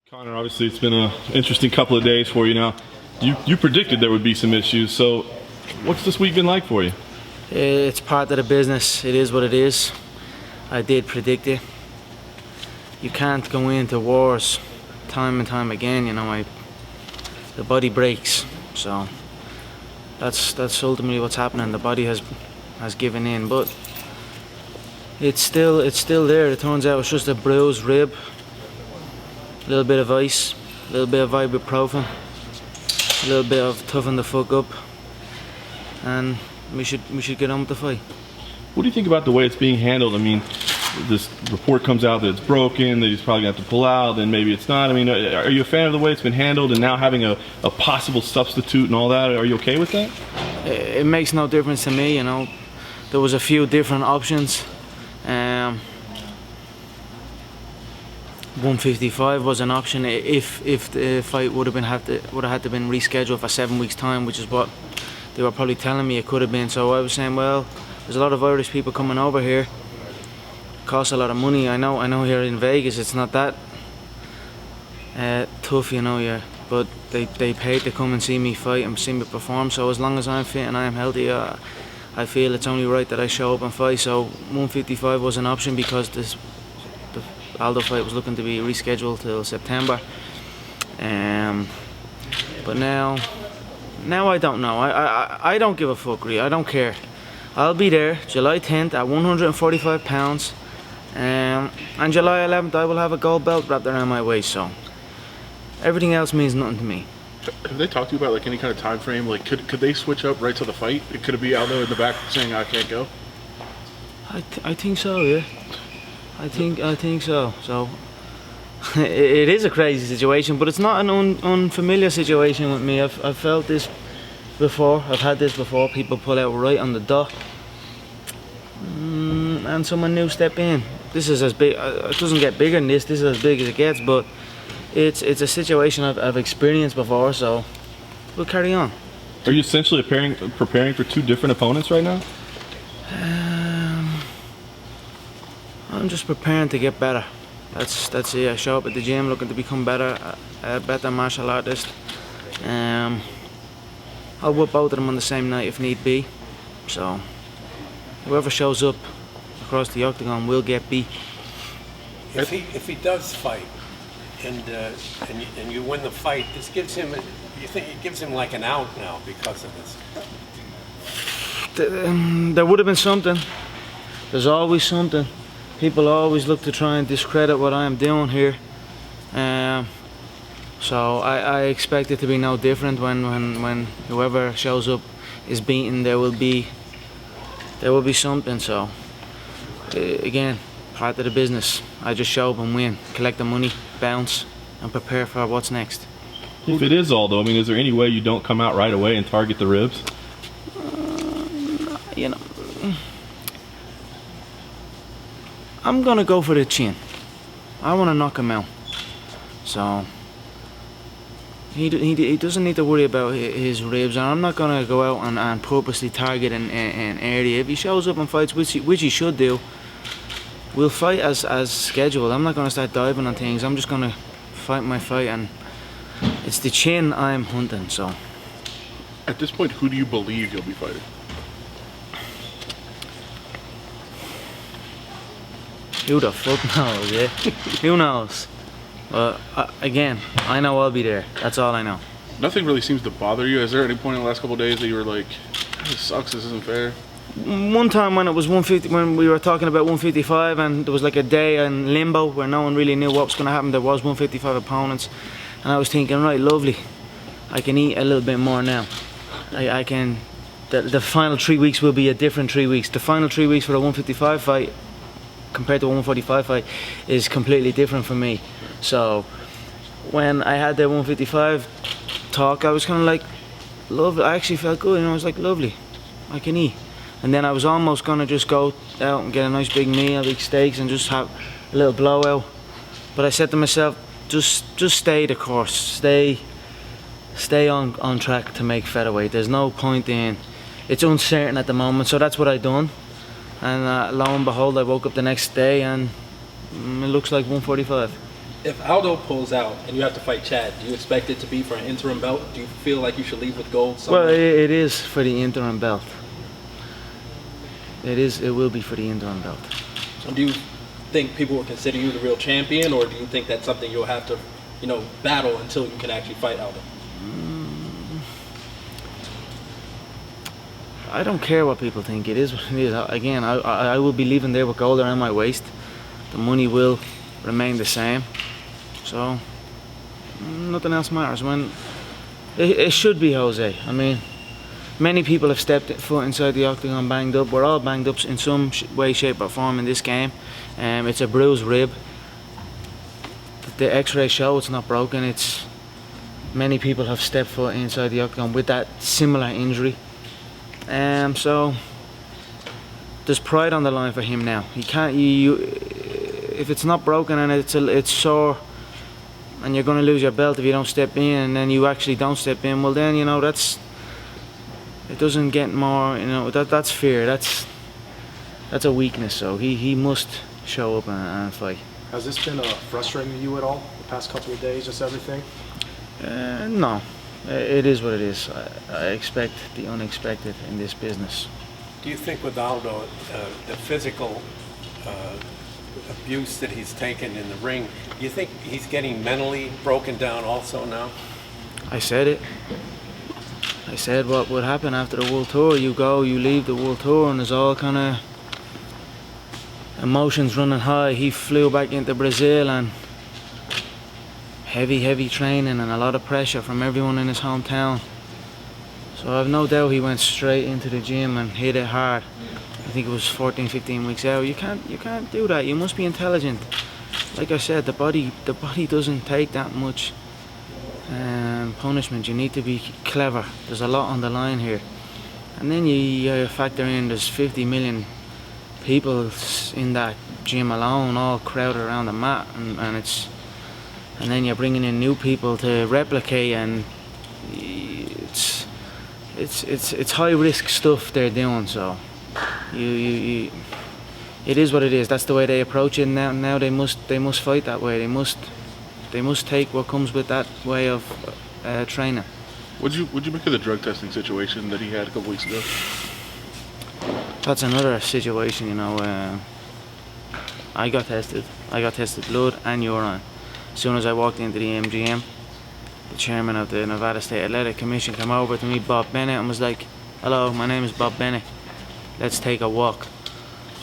Conor, obviously it's been an interesting couple of days for you now. You predicted there would be some issues, so what's this week been like for you? It's part of the business. It is what it is. I did predict it. You can't go into wars time and time again, you know. The body breaks, so that's ultimately what's happening. The body has given in, but it's still there. It turns out it's just a bruised rib, a little bit of ice, a little bit of ibuprofen, a little bit of toughen the fuck up, and we should get on with the fight. What do you think about the way it's being handled? I mean, this report comes out that it's broken, that he's probably going to have to pull out, then maybe it's not. I mean, are you a fan of the way it's been handled, and now having a possible substitute and all that? Are you okay with that? It makes no difference to me, you know. There was a few different options. 155 was an option if the fight would have had to been rescheduled for 7 weeks' time, which is what they were probably telling me it could have been. So I was saying, well, there's a lot of Irish people coming over here. Costs a lot of money. I know here in Vegas it's not that tough, you know, yeah. But they paid to come and see me fight and see me perform. So as long as I'm fit and I am healthy, I feel it's only right that I show up and fight. So 155 was an option because the Aldo fight was looking to be rescheduled till September. But now I don't know. I don't give a fuck, really. I don't care. I'll be there July 10th at 145 pounds. And July 11th I will have a gold belt wrapped around my waist, so everything else means nothing to me. Have they talked to you about like any kind of time frame? Like could they switch up right to the fight? Could it be Aldo in the back saying I can't go? I think so, yeah. I think so. So it is a crazy situation, but it's not an unfamiliar situation with me. I've felt this before. I've had this before. People pull out right on the dot, and someone new step in. This is as big. It doesn't get bigger than this. This is as big as it gets, but it's a situation I've experienced before. So we'll carry on. Are you essentially preparing for two different opponents right now? I'm just preparing to get better. That's it. I show up at the gym looking to become better, a better martial artist. I'll whip both of them on the same night if need be. So whoever shows up across the octagon will get beat. If he does fight and you win the fight, this gives him. You think it gives him like an out now because of this? There would have been something. There's always something. People always look to try and discredit what I am doing here. So I expect it to be no different when whoever shows up is beaten. There will be something. So again, part of the business. I just show up and win, collect the money, bounce, and prepare for what's next. If it is Aldo, I mean, is there any way you don't come out right away and target the ribs? You know, I'm gonna go for the chin. I want to knock him out. So he doesn't need to worry about his ribs, and I'm not gonna go out and purposely target an area. If he shows up and fights, which he should do, we'll fight as scheduled. I'm not gonna start diving on things. I'm just gonna fight my fight, and it's the chin I'm hunting. So At this point, who do you believe you'll be fighting? who the fuck knows, yeah? Who knows? But again, I know I'll be there. That's all I know. Nothing really seems to bother you. Is there any point in the last couple of days that you were like, this sucks, this isn't fair? One time when it was 150, when we were talking about 155, and there was like a day in limbo where no one really knew what was going to happen. There was 155 opponents, and I was thinking, right, lovely, I can eat a little bit more now. I can. The final 3 weeks will be a different 3 weeks. The final 3 weeks for the 155 fight compared to a 145 fight is completely different for me. So when I had the 155 talk, I was kind of like, lovely. I actually felt good, I was like, lovely, I can eat. And then I was almost gonna just go out and get a nice big meal, big steaks, and just have a little blowout. But I said to myself, just stay the course, stay on track to make featherweight. There's no point in, it's uncertain at the moment, so that's what I done. And lo and behold, I woke up the next day and it looks like 145. If Aldo pulls out and you have to fight Chad, do you expect it to be for an interim belt? Do you feel like you should leave with gold somewhere? Well, it is for the interim belt. It will be for the interim belt. So do you think people will consider you the real champion, or do you think that's something you'll have to, battle until you can actually fight Aldo? I don't care what people think. It is what it is. Again, I will be leaving there with gold around my waist. The money will remain the same. So nothing else matters. When it should be Jose. I mean, many people have stepped foot inside the octagon banged up. We're all banged up in some way, shape or form in this game. It's a bruised rib. The x-rays show it's not broken. Many people have stepped foot inside the octagon with that similar injury. So there's pride on the line for him now. He can't. If it's not broken and it's sore, and you're going to lose your belt if you don't step in, and then you actually don't step in, well then it doesn't get more. That's fear. That's a weakness. So he must show up and fight. Has this been frustrating to you at all the past couple of days, just everything? No, it is what it is. I expect the unexpected in this business. Do you think with Aldo, the physical abuse that he's taken in the ring, do you think he's getting mentally broken down also now? I said it. I said what would happen after the World Tour. You leave the World Tour, and there's all kind of emotions running high. He flew back into Brazil, and heavy training and a lot of pressure from everyone in his hometown. So I've no doubt he went straight into the gym and hit it hard. I think it was 14, 15 weeks out. You can't do that. You must be intelligent. Like I said, the body doesn't take that much punishment. You need to be clever. There's a lot on the line here. And then you factor in there's 50 million people in that gym alone, all crowded around the mat, and then you're bringing in new people to replicate, and it's high risk stuff they're doing. So it is what it is. That's the way they approach it now. Now they must fight that way. They must take what comes with that way of training. Would you make of the drug testing situation that he had a couple weeks ago? That's another situation, I got tested. I got tested blood and urine. As soon as I walked into the MGM, the chairman of the Nevada State Athletic Commission came over to me, Bob Bennett, and was like, "Hello, my name is Bob Bennett. Let's take a walk."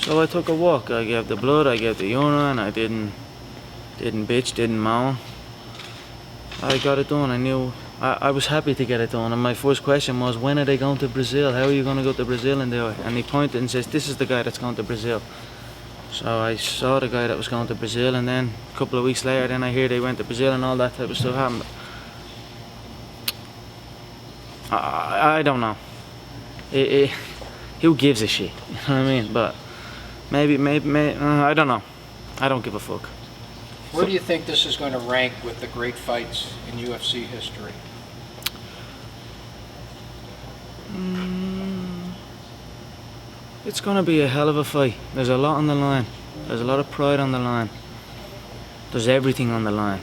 So I took a walk. I gave the blood, I gave the urine. I didn't bitch, didn't moan. I got it done. I knew. I was happy to get it done, and my first question was, when are they going to Brazil? How are you going to go to Brazil and do it? And he pointed and says, "This is the guy that's going to Brazil." So I saw the guy that was going to Brazil, and then a couple of weeks later, then I hear they went to Brazil and all that type of stuff happened. I don't know. Who gives a shit? You know what I mean? But maybe I don't know. I don't give a fuck. Where do you think this is going to rank with the great fights in UFC history? It's going to be a hell of a fight. There's a lot on the line. There's a lot of pride on the line. There's everything on the line.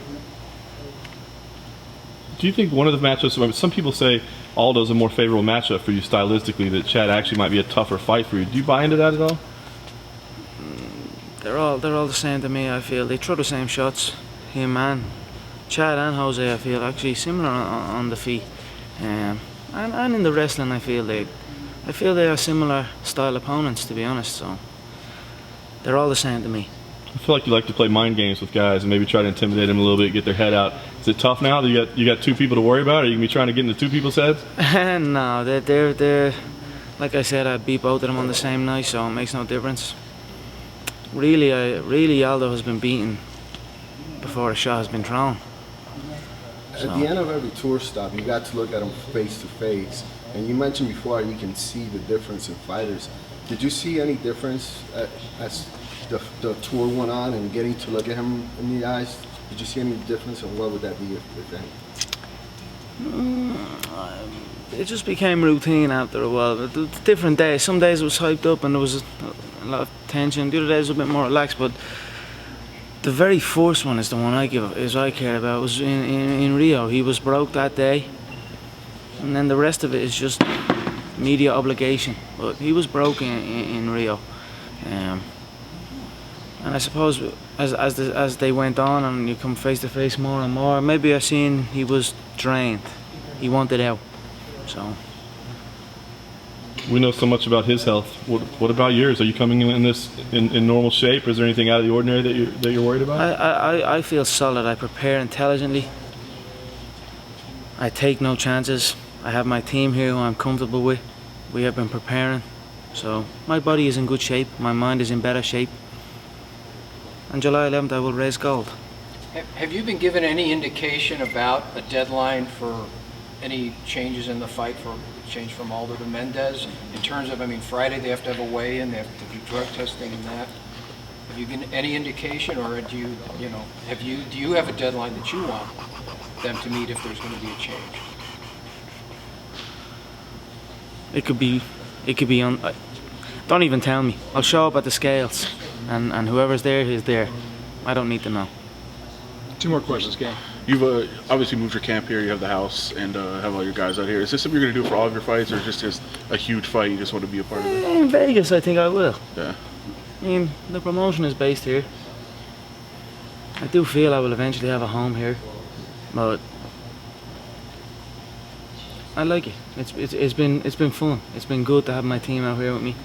Do you think one of the matchups, some people say Aldo's a more favorable matchup for you stylistically, that Chad actually might be a tougher fight for you. Do you buy into that at all? They're all the same to me, I feel. They throw the same shots, him and Chad and Jose, I feel, actually similar on the feet. And in the wrestling, I feel they are similar style opponents, to be honest. So they're all the same to me. I feel like you like to play mind games with guys and maybe try to intimidate them a little bit, get their head out. Is it tough now that you got two people to worry about? Are you gonna be trying to get into two people's heads? No, they're like I said, I beat both of them on the same night, so it makes no difference. Really, Aldo has been beaten before a shot has been thrown. At the end of every tour stop, you got to look at them face to face. And you mentioned before you can see the difference in fighters. Did you see any difference as the tour went on and getting to look at him in the eyes? Did you see any difference, and what would that be, if any? it just became routine after a while. The different days. Some days it was hyped up and there was a lot of tension. The other days it was a bit more relaxed. But the very first one is the one I care about. It was in Rio. He was broke that day, and then the rest of it is just media obligation. But he was broke in Rio, and I suppose as they went on and you come face to face more and more, maybe I seen he was drained. He wanted out. So We know so much about his health. What about yours? Are you coming in this in normal shape? Is there anything out of the ordinary that you're worried about? I feel solid. I prepare intelligently. I take no chances. I have my team here who I'm comfortable with. We have been preparing. So my body is in good shape. My mind is in better shape. On July 11th I will raise gold. Have you been given any indication about a deadline for any changes in the fight, for change from Aldo to Mendez, in terms of, I mean, Friday they have to have a weigh-in, they have to do drug testing and that? Have you given any indication, or do you have a deadline that you want them to meet if there's going to be a change? It could be on. Don't even tell me. I'll show up at the scales, and whoever's there is there. I don't need to know. 2 more questions, gang. You've obviously moved your camp here. You have the house and have all your guys out here. Is this something you're going to do for all of your fights, or just a huge fight you just want to be a part of it? In Vegas, I think I will. Yeah. I mean, the promotion is based here. I do feel I will eventually have a home here, but I like it. It's been fun. It's been good to have my team out here with me.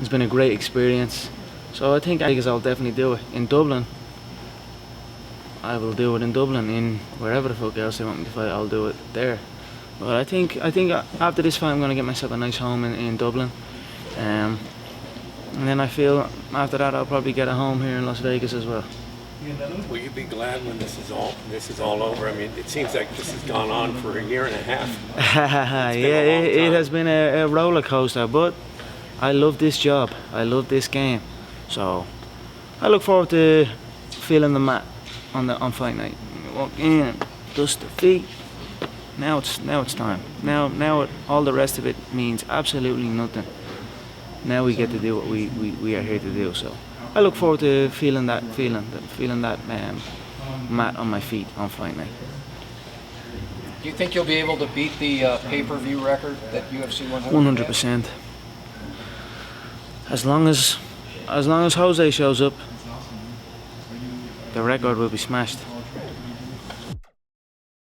It's been a great experience. So I think I'll definitely do it. In Dublin, I will do it in Dublin. In wherever the fuck else they want me to fight, I'll do it there. But I think after this fight, I'm gonna get myself a nice home in Dublin. And then I feel after that I'll probably get a home here in Las Vegas as well. Will you be glad when this is all over? I mean, it seems like this has gone on for a year and a half. It has been a roller coaster, but I love this job. I love this game. So I look forward to feeling the mat on fight night. You walk in and dust the feet. Now it's time. Now all the rest of it means absolutely nothing. Now we get to do what we are here to do. So I look forward to feeling that mat on my feet on fight night. Do you think you'll be able to beat the pay-per-view record that UFC 100? 100%. As long as Jose shows up, the record will be smashed.